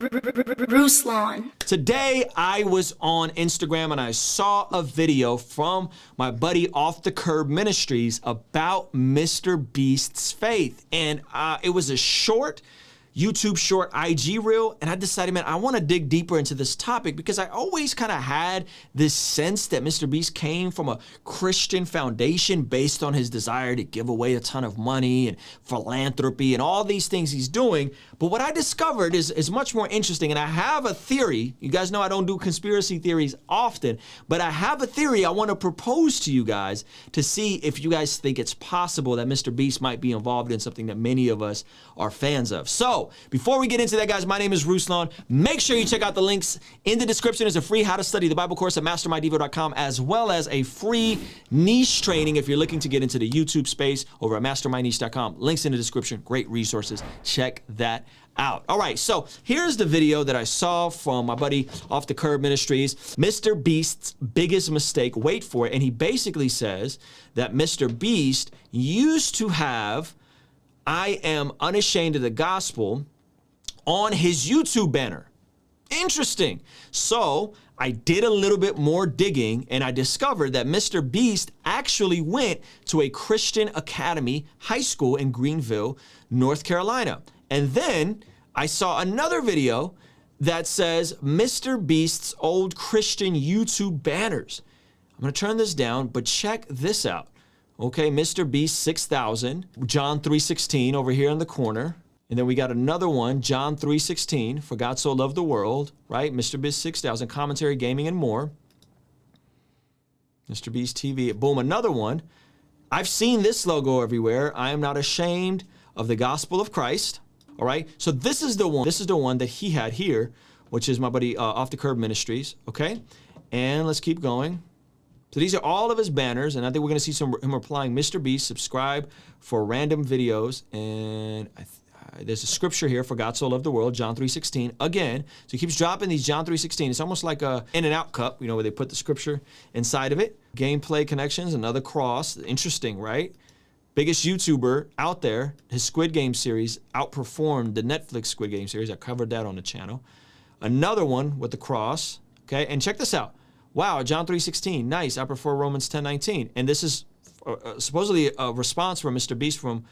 Ruslan. Today I was on Instagram and I saw a video from my buddy Off the Curb Ministries about Mr. Beast's faith. And it was a short YouTube short IG reel, and I decided, man, I want to dig deeper into this topic because I always kind of had this sense that Mr. Beast came from a Christian foundation based on his desire to give away a ton of money and philanthropy and all these things he's doing. But what I discovered is much more interesting, and I have a theory. You guys know I don't do conspiracy theories often, but I have a theory I want to propose to you guys to see if you guys think it's possible that Mr. Beast might be involved in something that many of us are fans of. So before we get into that, guys, my name is Ruslan. Make sure you check out the links in the description. There's a free How to Study the Bible course at masterminddevo.com, as well as a free niche training if you're looking to get into the YouTube space over at mastermindniche.com. Links in the description. Great resources. Check that out. All right, so here's the video that I saw from my buddy Off the Curb Ministries, Mr. Beast's biggest mistake. Wait for it. And he basically says that Mr. Beast used to have "I am unashamed of the gospel" on his YouTube banner. Interesting. So I did a little bit more digging and I discovered that Mr. Beast actually went to a Christian Academy high school in Greenville, North Carolina. And then I saw another video that says Mr. Beast's old Christian YouTube banners. I'm gonna turn this down, but check this out. Okay, Mr. Beast 6000, John 3:16 over here in the corner. And then we got another one, John 3:16, for God so loved the world, right? Mr. Beast 6000, commentary, gaming, and more. Mr. Beast TV, boom, another one. I've seen this logo everywhere. I am not ashamed of the gospel of Christ, all right? So this is the one that he had here, which is my buddy Off the Curb Ministries, okay? And let's keep going. So these are all of his banners, and I think we're gonna see him replying, Mr. Beast, subscribe for random videos, and there's a scripture here, for God so loved the world, John 3:16, again. So he keeps dropping these John 3:16. It's almost like a In-N-Out cup, you know, where they put the scripture inside of it. Gameplay connections, another cross, interesting, right? Biggest YouTuber out there, his Squid Game series outperformed the Netflix Squid Game series. I covered that on the channel. Another one with the cross, okay? And check this out. Wow, John 3:16, nice. I prefer Romans 10:19. And this is supposedly a response from Mr. Beast from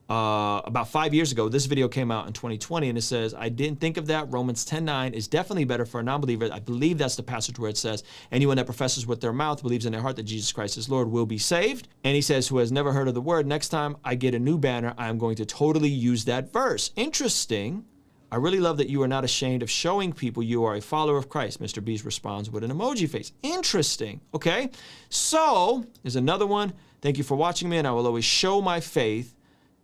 about 5 years ago. This video came out in 2020, and it says, I didn't think of that. Romans 10:9 is definitely better for a non-believer. I believe that's the passage where it says, anyone that professes with their mouth, believes in their heart that Jesus Christ is Lord, will be saved. And he says, who has never heard of the word, next time I get a new banner, I am going to totally use that verse. Interesting. I really love that you are not ashamed of showing people you are a follower of Christ. Mr. Beast responds with an emoji face. Interesting, okay? So, there's another one. Thank you for watching me, and I will always show my faith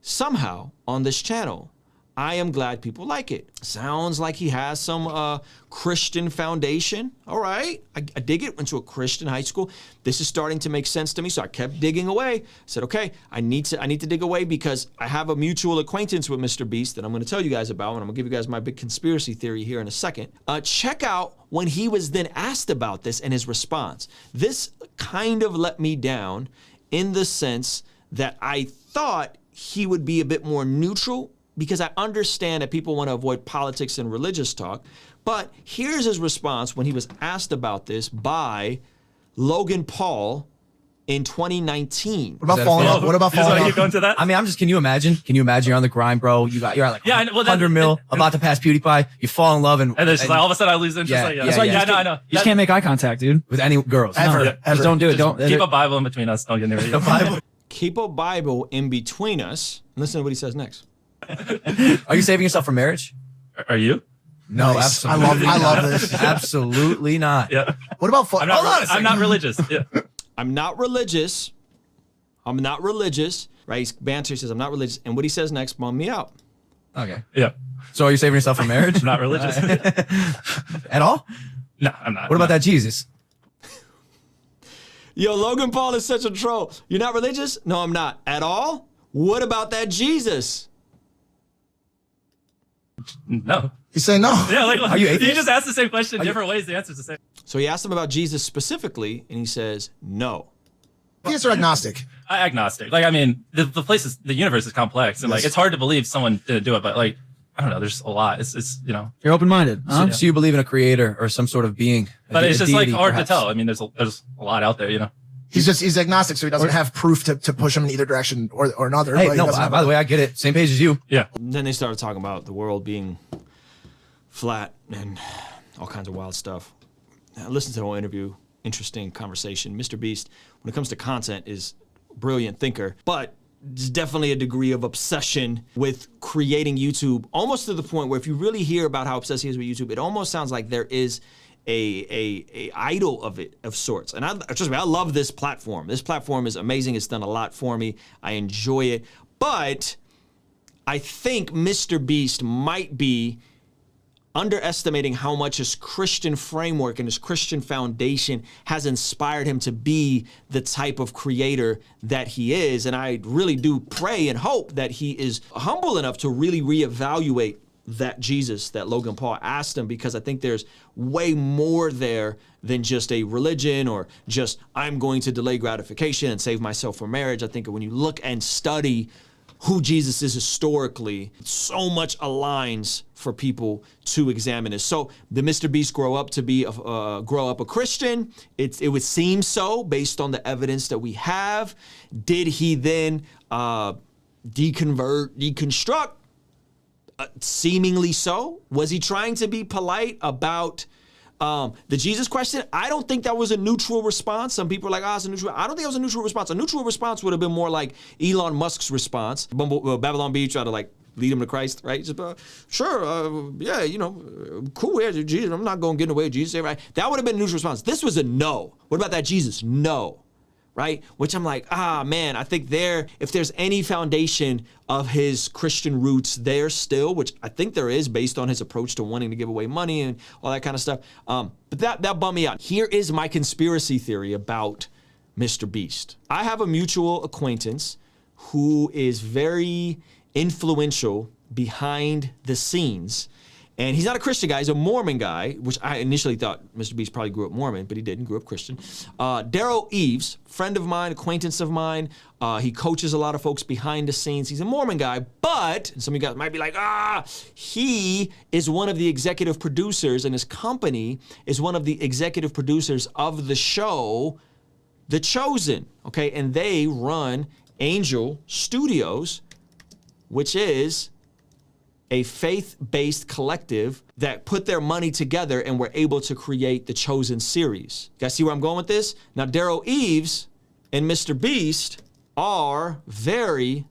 somehow on this channel. I am glad people like it. Sounds like he has some Christian foundation. All right, I dig it. Went to a Christian high school. This is starting to make sense to me, so I kept digging away. I said, okay, I need to dig away because I have a mutual acquaintance with Mr. Beast that I'm gonna tell you guys about, and I'm gonna give you guys my big conspiracy theory here in a second. Check out when he was then asked about this and his response. This kind of let me down in the sense that I thought he would be a bit more neutral, because I understand that people want to avoid politics and religious talk. But here's his response when he was asked about this by Logan Paul in 2019. What about falling off? What about falling off? Going to that? I mean, can you imagine? Can you imagine you're on the grind, bro? You're at like 100 mil, about to pass PewDiePie. You fall in love, and then it's like all of a sudden I lose interest. I know. You just can't make eye contact, dude. With any girls. Ever. Just don't do it. Don't keep a Bible in between us. Don't get near it. Keep a Bible in between us. Listen to what he says next. Are you saving yourself for marriage? Are you? No, nice. Absolutely. I love this. Absolutely not. Yeah. What about? I'm not religious. Yeah. I'm not religious. I'm not religious. Right? He's banter. He says, I'm not religious. And what he says next, bum me out. Okay. Yeah. So are you saving yourself for marriage? I'm not religious. At all? No, I'm not. What about that Jesus? Yo, Logan Paul is such a troll. You're not religious? No, I'm not. At all? What about that Jesus? No. He's saying no. Yeah, like, are you atheist? You just asked the same question different ways. The answer's the same. So he asked him about Jesus specifically, and he says no. Atheist or agnostic? Agnostic. Like, I mean, the universe is complex, and like it's hard to believe someone didn't do it, but like I don't know. There's a lot. It's you know. You're open-minded, huh? So you believe in a creator or some sort of being, But it's just like deity, hard perhaps. to tell. I mean, there's a lot out there, you know. He's agnostic, so he doesn't have proof to push him in either direction or another. Hey, but he no, doesn't have by the way, I get it. Same page as you. Yeah. And then they started talking about the world being flat and all kinds of wild stuff. I listened to the whole interview. Interesting conversation. Mr. Beast, when it comes to content, is a brilliant thinker, but there's definitely a degree of obsession with creating YouTube, almost to the point where if you really hear about how obsessed he is with YouTube, it almost sounds like there is a idol of it, of sorts. And trust me, I love this platform. This platform is amazing. It's done a lot for me. I enjoy it. But I think Mr. Beast might be underestimating how much his Christian framework and his Christian foundation has inspired him to be the type of creator that he is. And I really do pray and hope that he is humble enough to really reevaluate that Jesus that Logan Paul asked him, because I think there's way more there than just a religion or just I'm going to delay gratification and save myself for marriage. I think when you look and study who Jesus is historically, so much aligns for people to examine this. So did Mr. Beast grow up a Christian? It would seem so based on the evidence that we have. Did he then deconstruct? Seemingly so. Was he trying to be polite about the Jesus question? I don't think that was a neutral response. Some people are like, it's a neutral. I don't think it was a neutral response. A neutral response would have been more like Elon Musk's response. Babylon Bee tried to like lead him to Christ, right? Just, sure, yeah, you know, cool, yeah, Jesus, I'm not going to get in the way of Jesus, right? That would have been a neutral response. This was a no. What about that Jesus? No. Right? Which I'm like, man, I think if there's any foundation of his Christian roots there still, which I think there is based on his approach to wanting to give away money and all that kind of stuff. But that bummed me out. Here is my conspiracy theory about Mr. Beast. I have a mutual acquaintance who is very influential behind the scenes. And he's not a Christian guy, he's a Mormon guy, which I initially thought Mr. Beast probably grew up Mormon, but he didn't, grew up Christian. Daryl Eves, friend of mine, acquaintance of mine. He coaches a lot of folks behind the scenes. He's a Mormon guy, but some of you guys might be like, he is one of the executive producers, and his company is one of the executive producers of the show, The Chosen, okay? And they run Angel Studios, which is a faith-based collective that put their money together and were able to create the Chosen series. You guys see where I'm going with this? Now, Daryl Eves and Mr. Beast are very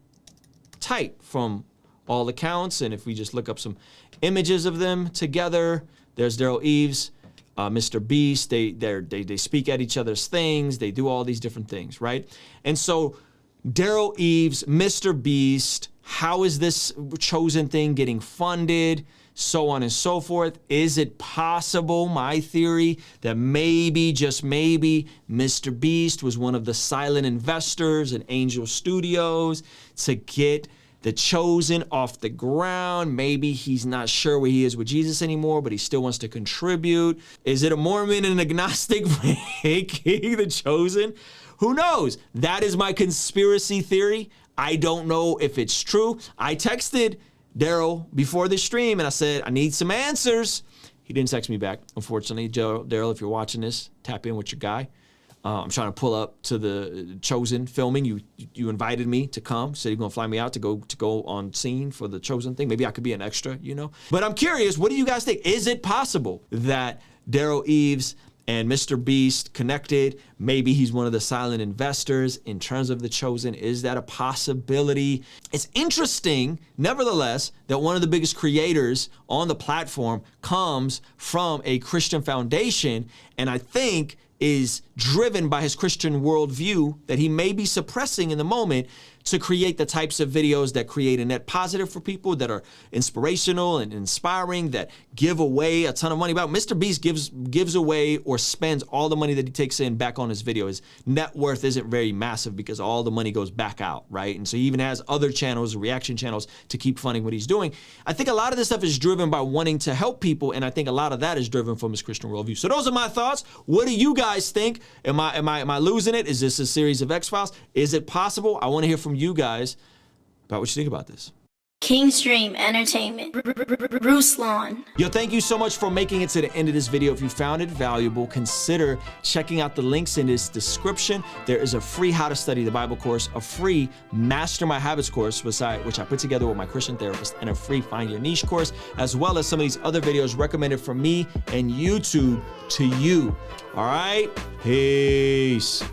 tight from all accounts. And if we just look up some images of them together, there's Daryl Eves, Mr. Beast. They speak at each other's things. They do all these different things, right? And so Daryl Eves, Mr. Beast, how is this Chosen thing getting funded? So on and so forth. Is it possible, my theory, that maybe, just maybe, Mr. Beast was one of the silent investors in Angel Studios to get the Chosen off the ground? Maybe he's not sure where he is with Jesus anymore, but he still wants to contribute. Is it a Mormon and agnostic making the Chosen? Who knows? That is my conspiracy theory. I don't know if it's true. I texted Daryl before the stream and I said, I need some answers. He didn't text me back, unfortunately. Daryl, if you're watching this, tap in with your guy. I'm trying to pull up to the Chosen filming. You invited me to come, said you're gonna fly me out to go on scene for the Chosen thing. Maybe I could be an extra, you know? But I'm curious, what do you guys think? Is it possible that Daryl Eves and Mr. Beast connected? Maybe he's one of the silent investors in terms of the Chosen. Is that a possibility? It's interesting, nevertheless, that one of the biggest creators on the platform comes from a Christian foundation, and I think is driven by his Christian worldview that he may be suppressing in the moment to create the types of videos that create a net positive for people, that are inspirational and inspiring, that give away a ton of money. About Mr. Beast gives away or spends all the money that he takes in back on his video. His net worth isn't very massive because all the money goes back out, right? And so he even has other channels, reaction channels, to keep funding what he's doing. I think a lot of this stuff is driven by wanting to help people, and I think a lot of that is driven from his Christian worldview. So those are my thoughts. What do you guys think? Am I losing it? Is this a series of X-Files? Is it possible? I want to hear from you guys about what you think about this. Kingstream Entertainment. Ruslan. Yo, thank you so much for making it to the end of this video. If you found it valuable, consider checking out the links in this description. There is a free How to Study the Bible course, a free Master My Habits course, which I put together with my Christian therapist, and a free Find Your Niche course, as well as some of these other videos recommended from me and YouTube to you. All right, peace.